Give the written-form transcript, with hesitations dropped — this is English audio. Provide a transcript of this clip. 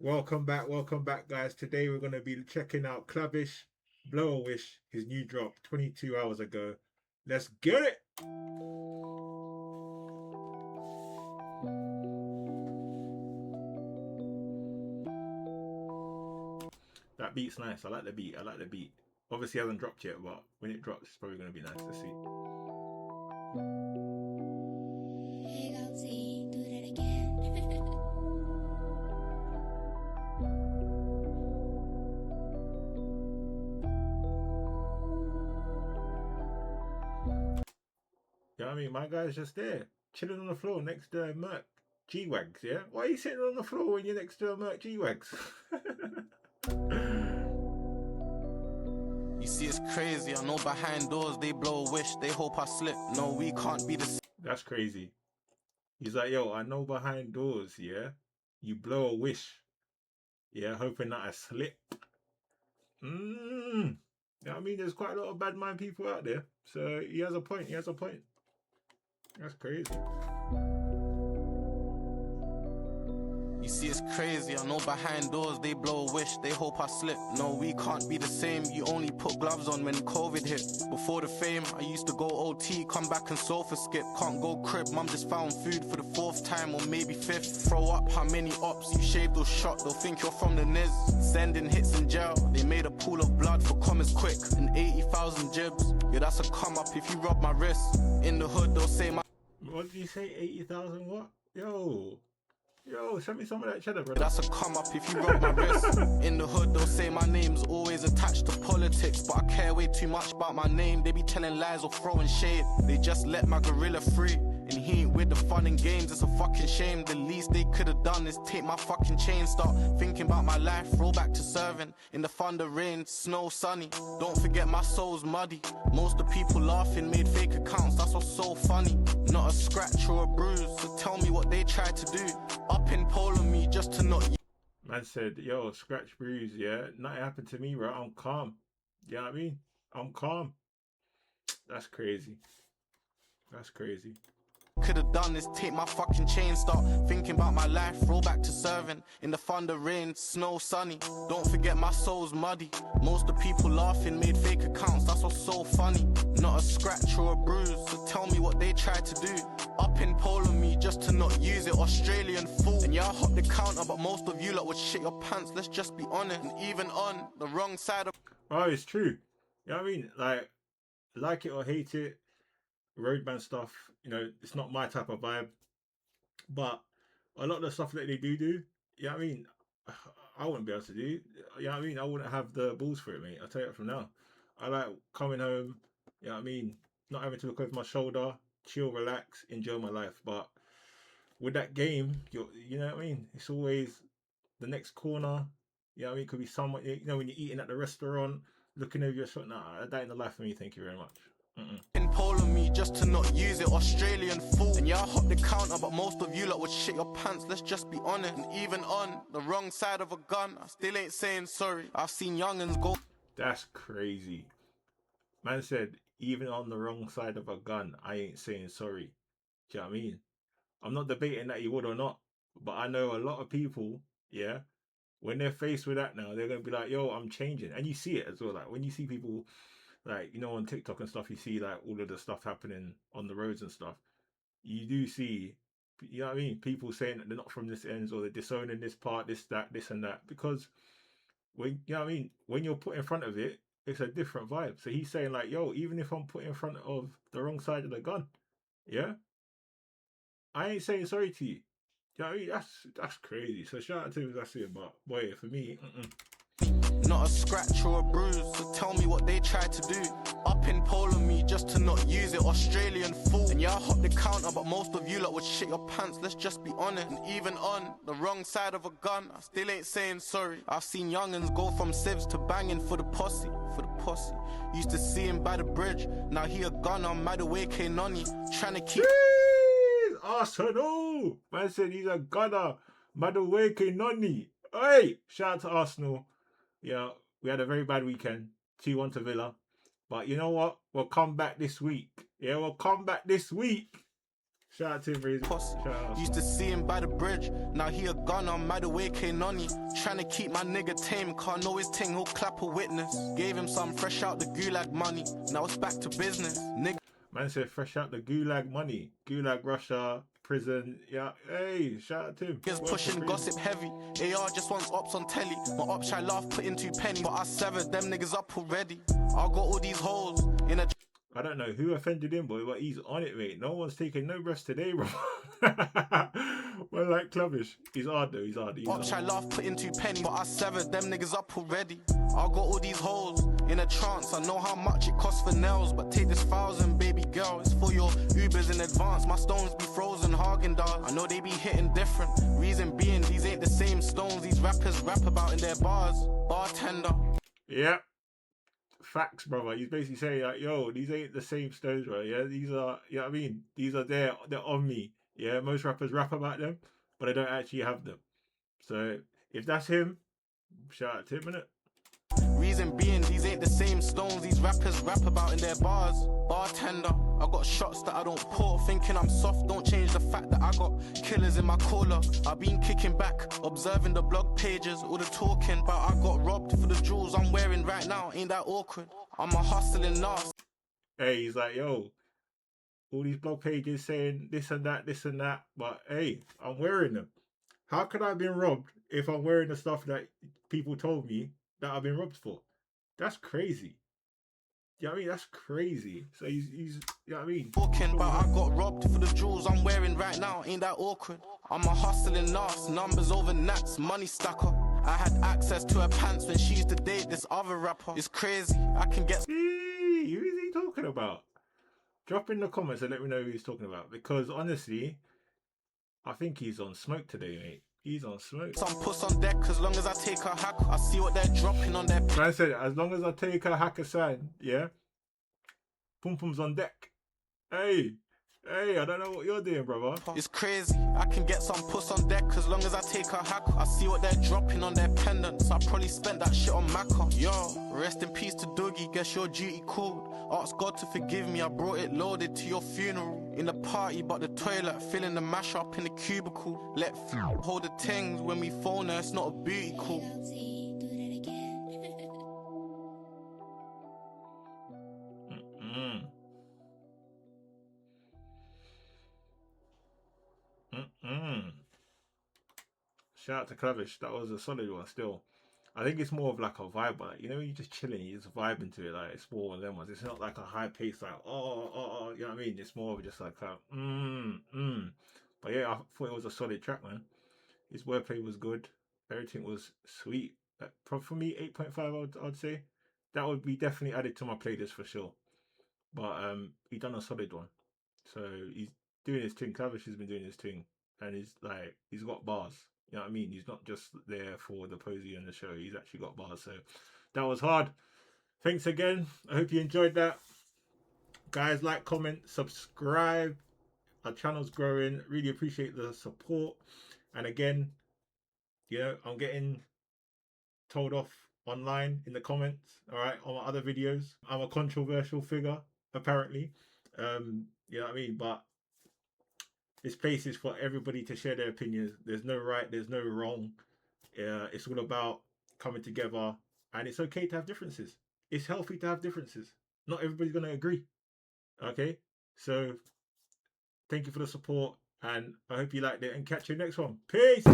Welcome back, guys. Today we're going to be checking out Clavish, Blow a Wish, his new drop 22 hours ago. Let's get it! That beat's nice. I like the beat. Obviously, it hasn't dropped yet, but when it drops, it's probably going to be nice to see. You know what I mean? My guy's just there, chilling on the floor next to Merc G-Wags, yeah? Why are you sitting on the floor when you're next to a Merc G-Wags? You see, it's crazy. I know behind doors they blow a wish. They hope I slip. No, we can't be the same. That's crazy. He's like, yo, I know behind doors, yeah? You blow a wish. Yeah, hoping that I slip. You know what I mean? There's quite a lot of bad mind people out there. So he has a point. That's crazy. You see, it's crazy. I know behind doors they blow a wish. They hope I slip. No, we can't be the same. You only put gloves on when COVID hit. Before the fame, I used to go OT, come back and sofa skip. Can't go crib. Mum just found food for the 4th time or maybe 5th. Throw up how many ops you shaved or shot. They'll think you're from the Niz. Sending hits in jail. They made a pool of blood for commas quick. And 80,000 jibs. Yeah, that's a come up if you rub my wrist. In the hood, they'll say my. What did you say? 80,000 what? Yo, send me some of that cheddar, bro. That's a come up if you rub my wrist. In the hood, they'll say my name's always attached to politics, but I care way too much about my name. They be telling lies or throwing shade. They just let my gorilla free, and he ain't with the fun and games. It's a fucking shame. The least they could have done is take my fucking chain. Start thinking about my life, roll back to serving. In the thunder, rain, snow, sunny. Don't forget my soul's muddy. Most of the people laughing made fake accounts. That's what's so funny. Not a scratch or a bruise. So tell me what they tried to do. Up in pole on me just to not. Man said, yo, scratch bruise, yeah? Nothing happened to me, bro. I'm calm. You know what I mean? I'm calm. That's crazy. Could have done is take my fucking chain. Start thinking about my life, roll back to serving. In the thunder, rain, snow, sunny. Don't forget my soul's muddy. Most of the people laughing made fake accounts. That's what's so funny. Not a scratch or a bruise. So tell me what they tried to do. Up in pole on me just to not use it. Australian fool. And yeah, I hop the counter, but most of you lot would shit your pants. Let's just be honest. And even on the wrong side of. Oh, it's true. You know what I mean? Like it or hate it, roadman stuff, you know, it's not my type of vibe. But a lot of the stuff that they do, you know what I mean? I wouldn't be able to do. You know what I mean? I wouldn't have the balls for it, mate. I'll tell you that from now. I like coming home, you know what I mean? Not having to look over my shoulder, chill, relax, enjoy my life. But with that game, you know what I mean? It's always the next corner. You know what I mean? Could be someone, you know, when you're eating at the restaurant, looking over your shoulder. Nah, that ain't the life for me. Thank you very much. In pole on me just to not use it. Australian fool. And yeah, I hop the counter, but most of you lot would shit your pants. Let's just be honest. And even on the wrong side of a gun, I still ain't saying sorry. I've seen youngins go. That's crazy. Man said, even on the wrong side of a gun, I ain't saying sorry. Do you know what I mean? I'm not debating that he would or not, but I know a lot of people, yeah, when they're faced with that now, they're going to be like, yo, I'm changing. And you see it as well. Like when you see people, like, you know, on TikTok and stuff, you see like all of the stuff happening on the roads and stuff. You do see, you know what I mean? People saying that they're not from this ends or they're disowning this part, this, that, this and that. Because when, you know what I mean? When you're put in front of it, it's a different vibe. So he's saying like, yo, even if I'm put in front of the wrong side of the gun, yeah, I ain't saying sorry to you. You know what I mean? That's crazy. So shout out to him, that's it. But boy, for me, Not a scratch or a bruise. So tell me what they tried to do. Up in pole on me just to not use it. Australian fool. And yeah, I hop the counter, but most of you lot would shit your pants. Let's just be honest. And even on the wrong side of a gun, I still ain't saying sorry. I've seen youngins go from civs to banging for the pussy. Used to see him by the bridge. Now he a gunner, mad awake ain't nonny. Trying to keep. Arsenal! Man said he's a gunner. Madueke Noni. Hey! Shout out to Arsenal. Yeah, we had a very bad weekend. 2-1 to Villa. But you know what? We'll come back this week. Yeah, we'll come back this week. Shout out to him, Breezy. Shout out. Used to see him by the bridge, now he a gunner, I'm mad away K-Nonny. Trying to keep my nigga tame, can't know his ting, he'll clap a witness. Gave him some fresh out the gulag money, now it's back to business. Nigga. Man said fresh out the gulag money. Gulag Russia, prison. Yeah, hey, shout out to him. Niggas pushing gossip heavy, AR just wants ops on telly. My ops try laugh, put in 2 pennies, but I severed them niggas up already. I got all these holes in a... I don't know who offended him, boy, but he's on it, mate. No one's taking no breaths today, bro. Well, like Clavish. He's hard, though. He's hard. Ops try laugh, put in 2 pennies, but I severed them niggas up already. I got all these holes in a trance. I know how much it costs for nails, but take this 1,000, baby girl. It's for your Ubers in advance. My stones be frozen, Haagen-Dazs. I know they be hitting different. Reason being, these ain't the same stones these rappers rap about in their bars. Bartender. Yep. Facts, brother. He's basically saying like, yo, these ain't the same stones, bro. Yeah, these are, you know what I mean? These are they're on me. Yeah, most rappers rap about them, but they don't actually have them. So if that's him, shout out to him, innit? Reason being, these ain't the same stones these rappers rap about in their bars. Bartender, I got shots that I don't pour. Thinking I'm soft, don't change the fact that I got killers in my collar. I've been kicking back, observing the blog pages, all the talking about I got robbed for the jewels I'm wearing right now. Ain't that awkward? I'm a hustling nas. Hey, he's like, yo, all these blog pages saying this and that, but hey, I'm wearing them. How could I have been robbed if I'm wearing the stuff that people told me that I've been robbed for? That's crazy. You know what I mean? That's crazy. So he's you know what I mean? Talking about I got robbed for the jewels I'm wearing right now. Ain't that awkward? I'm a hustling nas, numbers over nats, money stacker. I had access to her pants when she used to date this other rapper. It's crazy. I can get... Hey, who is he talking about? Drop in the comments and let me know who he's talking about. Because honestly, I think he's on smoke today, mate. He's on smoke. Some puss on deck, as long as I take her hack, I see what they're dropping on their... Man said, as long as I take her hack aside, yeah? Pum Pum's on deck. Hey, I don't know what you're doing, brother. It's crazy. I can get some puss on deck, as long as I take her hack, I see what they're dropping on their pendants. I probably spent that shit on Macca. Yo, rest in peace to Dougie, guess your duty called. Ask God to forgive me, I brought it loaded to your funeral. In the party, but the toilet, filling the mash up in the cubicle. Let hold the things when we phone her, it's not a booty call. Shout out to Clavish. That was a solid one still. I think it's more of like a vibe, like, you know, when you're just chilling, you just vibing to it, like it's more one of them ones. It's not like a high pace, like you know what I mean? It's more of just like But yeah, I thought it was a solid track, man. His wordplay was good. Everything was sweet. For me, 8.5, I'd say. That would be definitely added to my playlist for sure. But he done a solid one. So he's doing his thing. Clavish has been doing his thing, and he's got bars. You know what I mean? He's not just there for the posy and the show. He's actually got bars. So that was hard. Thanks again. I hope you enjoyed that. Guys, like, comment, subscribe. Our channel's growing. Really appreciate the support. And again, you know, I'm getting told off online in the comments, all right, on my other videos. I'm a controversial figure, apparently. You know what I mean? But this place is for everybody to share their opinions. There's no right, there's no wrong. It's all about coming together, and it's okay to have differences. It's healthy to have differences. Not everybody's going to agree. Okay? So, thank you for the support, and I hope you liked it, and catch you next one. Peace!